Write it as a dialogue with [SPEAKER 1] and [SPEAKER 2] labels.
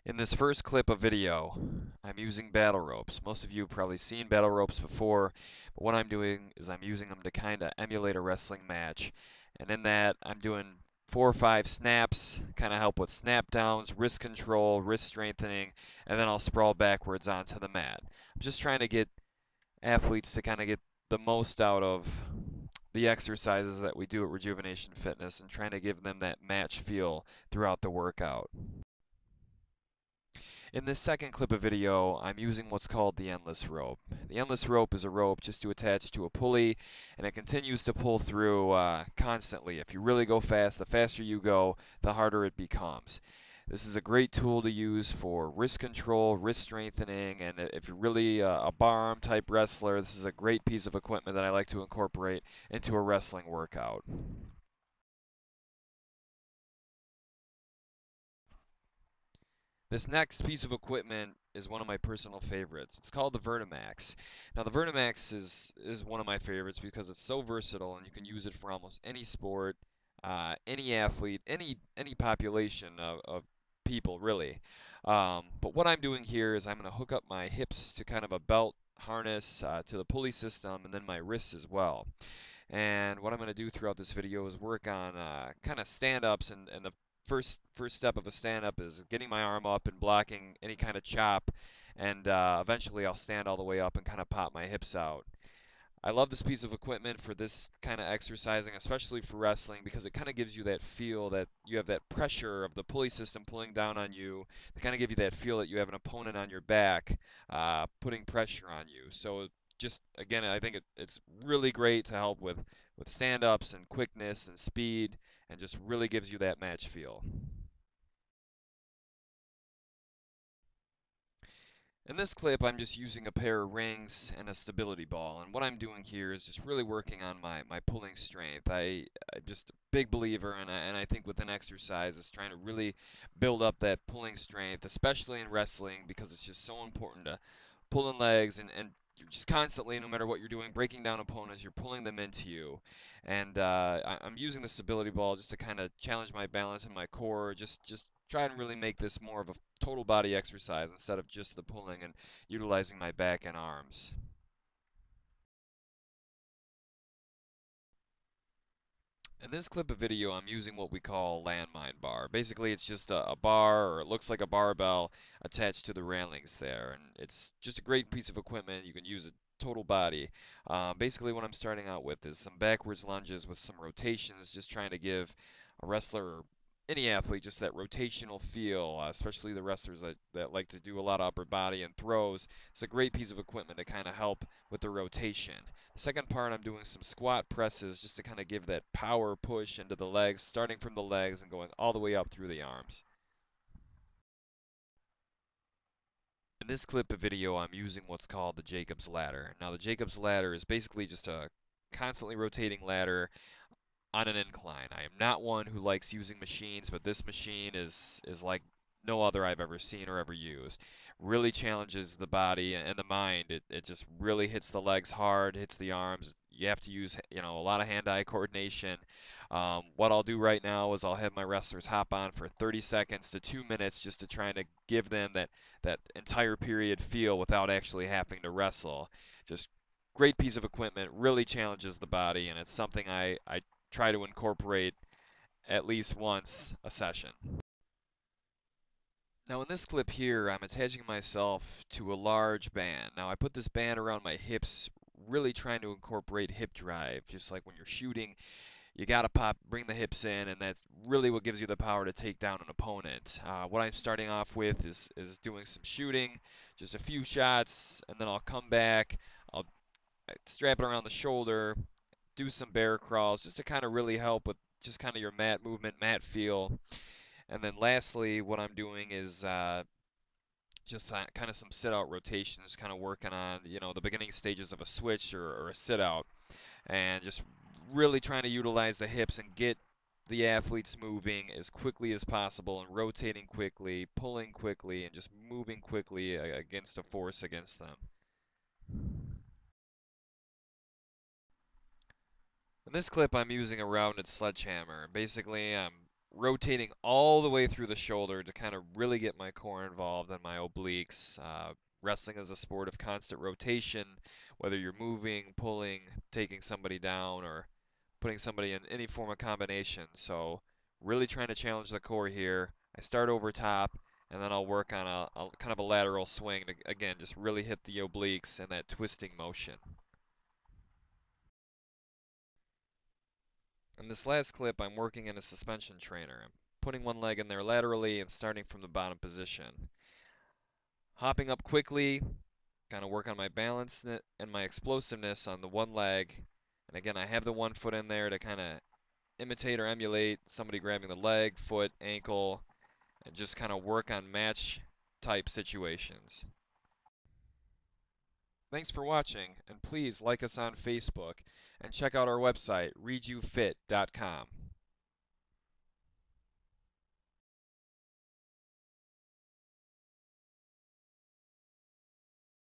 [SPEAKER 1] In this first clip of video, I'm using battle ropes. Most of you have probably seen battle ropes before, but what I'm doing is I'm using them to kind of emulate a wrestling match. And in that, I'm doing 4 or 5 snaps, kind of help with snap downs, wrist control, wrist strengthening, and then I'll sprawl backwards onto the mat. I'm just trying to get athletes to kind of get the most out of the exercises that we do at Rejuvenation Fitness and trying to give them that match feel throughout the workout. In this second clip of video, I'm using what's called the endless rope. The endless rope is a rope just to attach to a pulley, and it continues to pull through constantly. If you really go fast, the faster you go, the harder it becomes. This is a great tool to use for wrist control, wrist strengthening, and if you're really a bar arm type wrestler, this is a great piece of equipment that I like to incorporate into a wrestling workout. This next piece of equipment is one of my personal favorites. It's called the Vertimax. Now the Vertimax is one of my favorites because it's so versatile and you can use it for almost any sport, any athlete, any population of people really. But what I'm doing here is I'm going to hook up my hips to kind of a belt harness to the pulley system and then my wrists as well. And what I'm going to do throughout this video is work on kind of stand-ups, and the first step of a stand-up is getting my arm up and blocking any kind of chop, and eventually I'll stand all the way up and kind of pop my hips out. I love this piece of equipment for this kind of exercising, especially for wrestling, because it kind of gives you that feel that you have that pressure of the pulley system pulling down on you to kind of give you that feel that you have an opponent on your back, putting pressure on you. So just again, I think it's really great to help with stand-ups and quickness and speed, and just really gives you that match feel. In this clip, I'm just using a pair of rings and a stability ball, and what I'm doing here is just really working on my pulling strength. I'm just a big believer, and I think within exercise is trying to really build up that pulling strength, especially in wrestling, because it's just so important to pulling legs and you're just constantly, no matter what you're doing, breaking down opponents, you're pulling them into you. And I'm using the stability ball just to kind of challenge my balance and my core, just try and really make this more of a total body exercise instead of just the pulling and utilizing my back and arms. In this clip of video, I'm using what we call landmine bar. Basically, it's just a bar, or it looks like a barbell, attached to the railings there. And it's just a great piece of equipment. You can use it total body. Basically, what I'm starting out with is some backwards lunges with some rotations, just trying to give a wrestler or any athlete just that rotational feel, especially the wrestlers that like to do a lot of upper body and throws. It's a great piece of equipment to kind of help with the rotation. Second part, I'm doing some squat presses just to kind of give that power push into the legs, starting from the legs and going all the way up through the arms. In this clip of video, I'm using what's called the Jacob's ladder. Now, the Jacob's ladder is basically just a constantly rotating ladder on an incline. I am not one who likes using machines, but this machine is like no other I've ever seen or ever used. Really challenges the body and the mind. It just really hits the legs hard, hits the arms. You have to use, a lot of hand-eye coordination. What I'll do right now is I'll have my wrestlers hop on for 30 seconds to 2 minutes just to try to give them that entire period feel without actually having to wrestle. Just great piece of equipment, really challenges the body, and it's something I try to incorporate at least once a session. Now in this clip here, I'm attaching myself to a large band. Now I put this band around my hips, really trying to incorporate hip drive. Just like when you're shooting, you gotta bring the hips in, and that's really what gives you the power to take down an opponent. What I'm starting off with is doing some shooting, just a few shots, and then I'll come back, I'll strap it around the shoulder, do some bear crawls, just to kind of really help with just kind of your mat movement, mat feel. And then lastly, what I'm doing is just kind of some sit-out rotations, kind of working on the beginning stages of a switch or a sit-out, and just really trying to utilize the hips and get the athletes moving as quickly as possible and rotating quickly, pulling quickly, and just moving quickly against a force against them. In this clip, I'm using a rounded sledgehammer. Basically, I'm rotating all the way through the shoulder to kind of really get my core involved and my obliques. Wrestling is a sport of constant rotation, whether you're moving, pulling, taking somebody down, or putting somebody in any form of combination. So, really trying to challenge the core here. I start over top, and then I'll work on a kind of a lateral swing to, again, just really hit the obliques and that twisting motion. In this last clip, I'm working in a suspension trainer. I'm putting one leg in there laterally and starting from the bottom position. Hopping up quickly, kind of work on my balance and my explosiveness on the one leg. And again, I have the one foot in there to kind of imitate or emulate somebody grabbing the leg, foot, ankle, and just kind of work on match type situations. Thanks for watching, and please like us on Facebook and check out our website, readyoufit.com.